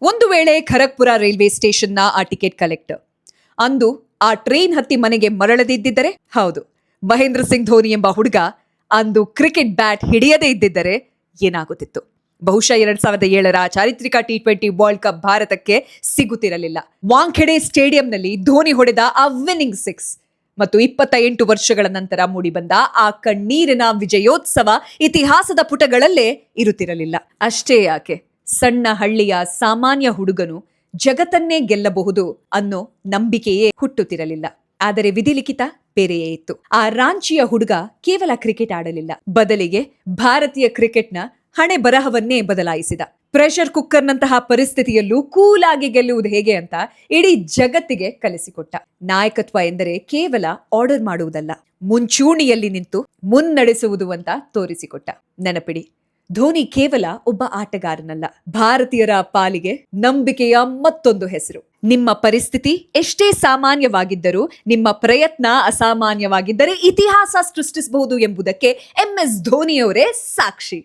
ಒಂದು ವೇಳೆ ಖರಗ್ಪುರ ರೈಲ್ವೆ ಸ್ಟೇಷನ್ನ ಆ ಟಿಕೆಟ್ ಕಲೆಕ್ಟರ್ ಅಂದು ಆ ಟ್ರೈನ್ ಹತ್ತಿ ಮನೆಗೆ ಮರಳದಿದ್ದರೆ, ಹೌದು, ಮಹೇಂದ್ರ ಸಿಂಗ್ ಧೋನಿ ಎಂಬ ಹುಡುಗ ಅಂದು ಕ್ರಿಕೆಟ್ ಬ್ಯಾಟ್ ಹಿಡಿಯದೇ ಇದ್ದಿದ್ದರೆ ಏನಾಗುತ್ತಿತ್ತು? ಬಹುಶಃ 2007ರ ಚಾರಿತ್ರಿಕ T20 ವರ್ಲ್ಡ್ ಕಪ್ ಭಾರತಕ್ಕೆ ಸಿಗುತ್ತಿರಲಿಲ್ಲ. ವಾಂಖೆಡೆ ಸ್ಟೇಡಿಯಂನಲ್ಲಿ ಧೋನಿ ಹೊಡೆದ ಆ ವಿನ್ನಿಂಗ್ 6 ಮತ್ತು 28 ವರ್ಷಗಳ ನಂತರ ಮೂಡಿಬಂದ ಆ ಕಣ್ಣೀರಿನ ವಿಜಯೋತ್ಸವ ಇತಿಹಾಸದ ಪುಟಗಳಲ್ಲೇ ಇರುತ್ತಿರಲಿಲ್ಲ. ಅಷ್ಟೇ ಯಾಕೆ, ಸಣ್ಣ ಹಳ್ಳಿಯ ಸಾಮಾನ್ಯ ಹುಡುಗನು ಜಗತ್ತನ್ನೇ ಗೆಲ್ಲಬಹುದು ಅನ್ನೋ ನಂಬಿಕೆಯೇ ಹುಟ್ಟುತ್ತಿರಲಿಲ್ಲ. ಆದರೆ ವಿಧಿಲಿಖಿತ ಬೇರೆಯೇ ಇತ್ತು. ಆ ರಾಂಚಿಯ ಹುಡುಗ ಕೇವಲ ಕ್ರಿಕೆಟ್ ಆಡಲಿಲ್ಲ, ಬದಲಿಗೆ ಭಾರತೀಯ ಕ್ರಿಕೆಟ್ನ ಹಣೆ ಬರಹವನ್ನೇ ಬದಲಾಯಿಸಿದ. ಪ್ರೆಷರ್ ಕುಕ್ಕರ್ನಂತಹ ಪರಿಸ್ಥಿತಿಯಲ್ಲೂ ಕೂಲ್ ಆಗಿ ಗೆಲ್ಲುವುದು ಹೇಗೆ ಅಂತ ಇಡೀ ಜಗತ್ತಿಗೆ ಕಲಿಸಿಕೊಟ್ಟ. ನಾಯಕತ್ವ ಎಂದರೆ ಕೇವಲ ಆರ್ಡರ್ ಮಾಡುವುದಲ್ಲ, ಮುಂಚೂಣಿಯಲ್ಲಿ ನಿಂತು ಮುನ್ನಡೆಸುವುದು ಅಂತ ತೋರಿಸಿಕೊಟ್ಟ. ನೆನಪಿಡಿ, ಧೋನಿ ಕೇವಲ ಒಬ್ಬ ಆಟಗಾರನಲ್ಲ, ಭಾರತೀಯರ ಪಾಲಿಗೆ ನಂಬಿಕೆಯ ಮತ್ತೊಂದು ಹೆಸರು. ನಿಮ್ಮ ಪರಿಸ್ಥಿತಿ ಎಷ್ಟೇ ಸಾಮಾನ್ಯವಾಗಿದ್ದರೂ ನಿಮ್ಮ ಪ್ರಯತ್ನ ಅಸಾಮಾನ್ಯವಾಗಿದ್ದರೆ ಇತಿಹಾಸ ಸೃಷ್ಟಿಸಬಹುದು ಎಂಬುದಕ್ಕೆ MS ಧೋನಿಯವರೇ ಸಾಕ್ಷಿ.